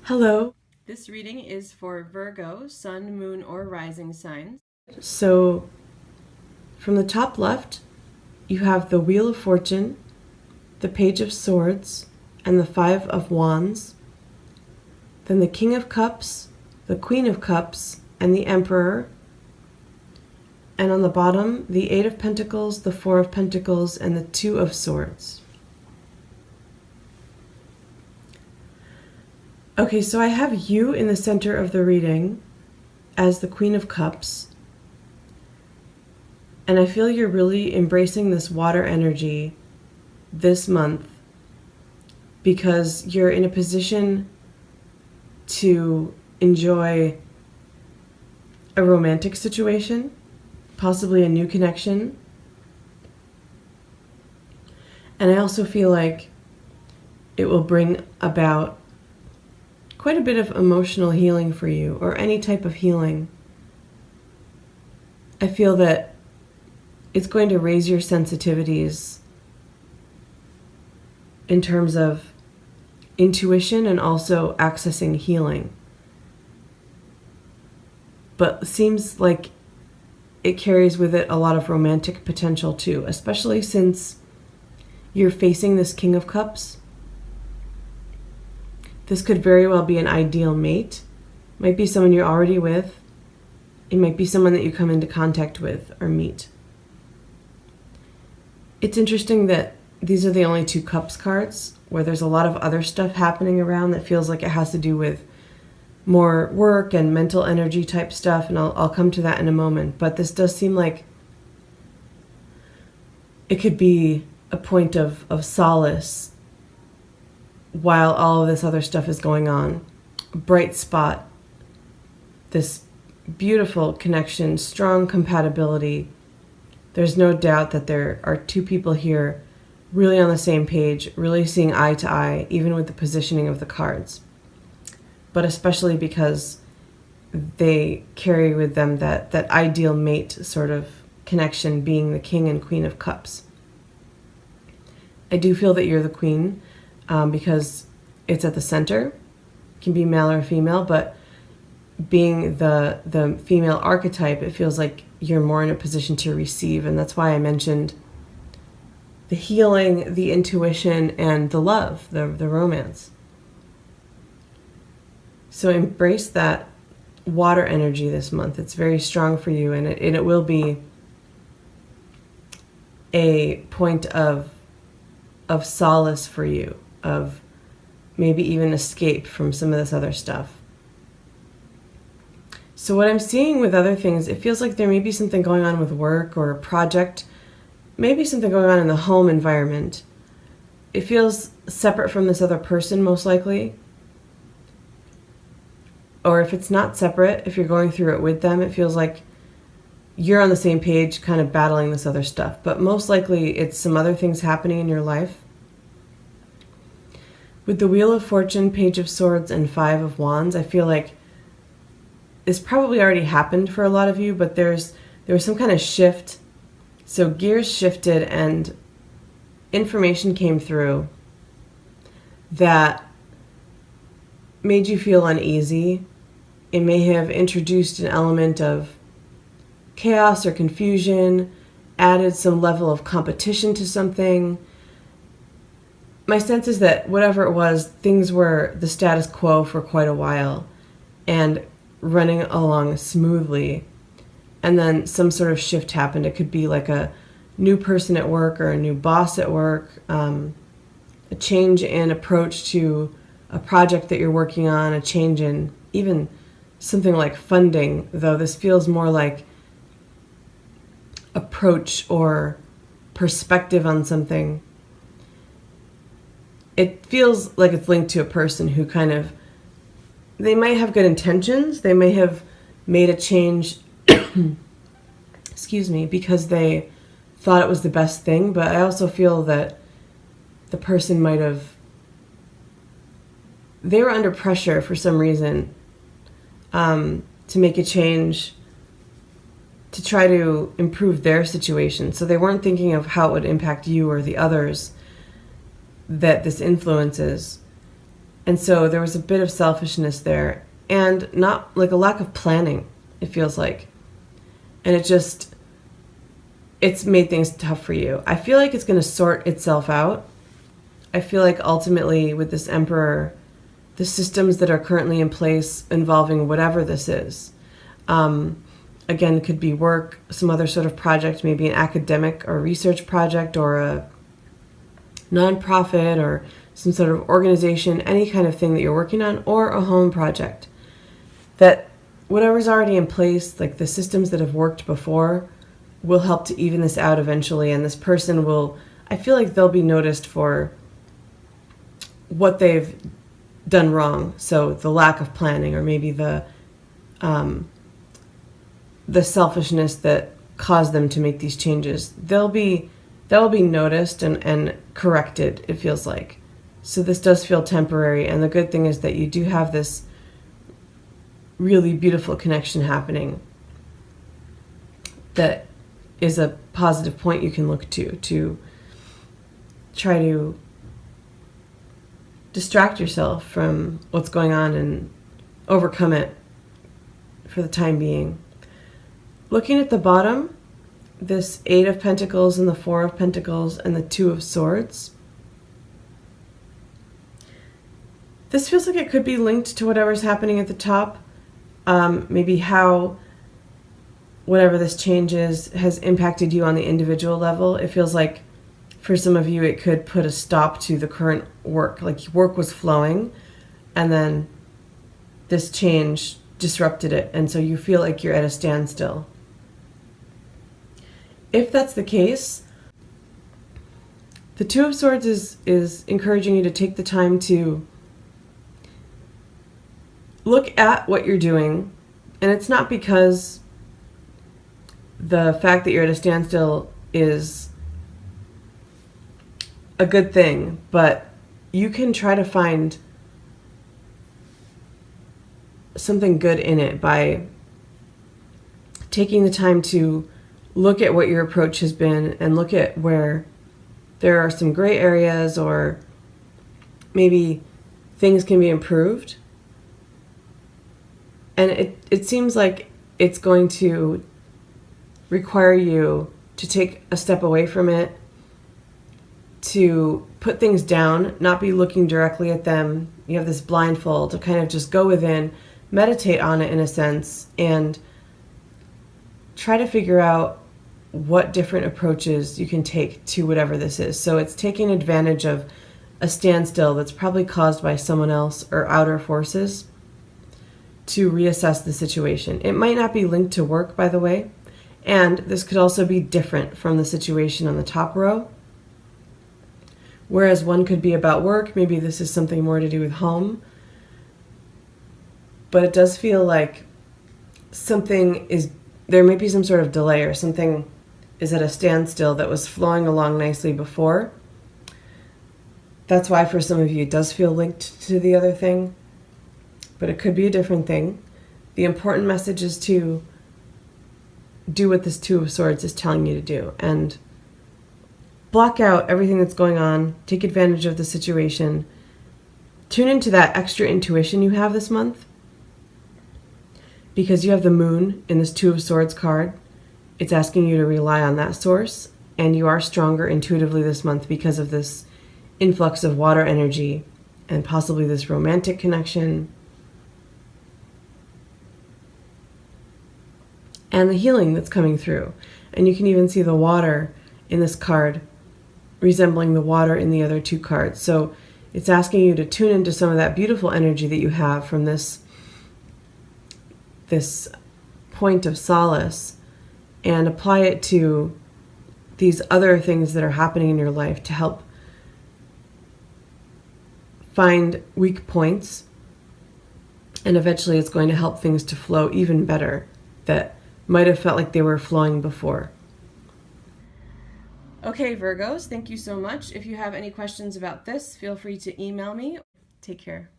Hello. This reading is for Virgo, Sun, Moon, or Rising signs. So, from the top left, you have the Wheel of Fortune, the Page of Swords, and the Five of Wands. Then the King of Cups, the Queen of Cups, and the Emperor. And on the bottom, the Eight of Pentacles, the Four of Pentacles, and the Two of Swords. Okay, so I have you in the center of the reading as the Queen of Cups. And I feel you're really embracing this water energy this month because you're in a position to enjoy a romantic situation, possibly a new connection. And I also feel like it will bring about quite a bit of emotional healing for you, or any type of healing. I feel that it's going to raise your sensitivities in terms of intuition and also accessing healing. But it seems like it carries with it a lot of romantic potential too, especially since you're facing this King of Cups. This could very well be an ideal mate. Might be someone you're already with. It might be someone that you come into contact with or meet. It's interesting that these are the only two Cups cards, where there's a lot of other stuff happening around that feels like it has to do with more work and mental energy type stuff, and I'll come to that in a moment. But this does seem like it could be a point of solace while all of this other stuff is going on. A bright spot, this beautiful connection, strong compatibility. There's no doubt that there are two people here really on the same page, really seeing eye to eye, even with the positioning of the cards. But especially because they carry with them that ideal mate sort of connection, being the King and Queen of Cups. I do feel that you're the Queen, because it's at the center. It can be male or female, but being the female archetype, it feels like you're more in a position to receive, and that's why I mentioned the healing, the intuition, and the love, the romance. So embrace that water energy this month. It's very strong for you, and it will be a point of solace for you, of maybe even escape from some of this other stuff. So what I'm seeing with other things, it feels like there may be something going on with work or a project, maybe something going on in the home environment. It feels separate from this other person, most likely. Or if it's not separate, if you're going through it with them, it feels like you're on the same page, kind of battling this other stuff. But most likely it's some other things happening in your life. With the Wheel of Fortune, Page of Swords, and Five of Wands, I feel like this probably already happened for a lot of you, but there was some kind of shift. So gears shifted and information came through that made you feel uneasy. It may have introduced an element of chaos or confusion, added some level of competition to something. My sense is that whatever it was, things were the status quo for quite a while and running along smoothly. And then some sort of shift happened. It could be like a new person at work or a new boss at work, a change in approach to a project that you're working on, a change in even something like funding, though this feels more like approach or perspective on something. It feels like it's linked to a person who kind of, they might have good intentions, they may have made a change, excuse me, because they thought it was the best thing, but I also feel that the person might have, they were under pressure for some reason to make a change to try to improve their situation. So they weren't thinking of how it would impact you or the others that this influences. And so there was a bit of selfishness there, and not like a lack of planning, it feels like. And it's made things tough for you. I feel like it's going to sort itself out. I feel like ultimately with this Emperor, the systems that are currently in place involving whatever this is, again, could be work, some other sort of project, maybe an academic or research project or a nonprofit or some sort of organization, any kind of thing that you're working on, or a home project, that whatever's already in place, like the systems that have worked before, will help to even this out eventually. And this person will, I feel like they'll be noticed for what they've done wrong. So the lack of planning, or maybe the selfishness that caused them to make these changes. They'll be noticed and corrected, it feels like. So this does feel temporary, and the good thing is that you do have this really beautiful connection happening that is a positive point you can look to try to distract yourself from what's going on and overcome it for the time being. Looking at the bottom, this 8 of Pentacles and the 4 of Pentacles and the 2 of Swords, this feels like it could be linked to whatever's happening at the top. Maybe how whatever this change is has impacted you on the individual level. It feels like for some of you it could put a stop to the current work. Like work was flowing and then this change disrupted it, and so you feel like you're at a standstill. If that's the case, the 2 of Swords is encouraging you to take the time to look at what you're doing. And it's not because the fact that you're at a standstill is a good thing, but you can try to find something good in it by taking the time to look at what your approach has been and look at where there are some gray areas or maybe things can be improved. And it seems like it's going to require you to take a step away from it, to put things down, not be looking directly at them. You have this blindfold to kind of just go within, meditate on it in a sense, and try to figure out what different approaches you can take to whatever this is. So it's taking advantage of a standstill that's probably caused by someone else or outer forces to reassess the situation. It might not be linked to work, by the way, and this could also be different from the situation on the top row. Whereas one could be about work, maybe this is something more to do with home. But it does feel like there may be some sort of delay, or something is at a standstill that was flowing along nicely before. That's why for some of you it does feel linked to the other thing, but it could be a different thing. The important message is to do what this 2 of Swords is telling you to do, and block out everything that's going on, take advantage of the situation, tune into that extra intuition you have this month, because you have the Moon in this 2 of Swords card. It's asking you to rely on that source, and you are stronger intuitively this month because of this influx of water energy and possibly this romantic connection and the healing that's coming through. And you can even see the water in this card resembling the water in the other 2 cards. So it's asking you to tune into some of that beautiful energy that you have from this point of solace and apply it to these other things that are happening in your life to help find weak points, and eventually it's going to help things to flow even better that might have felt like they were flowing before. Okay, Virgos, thank you so much. If you have any questions about this, feel free to email me. Take care.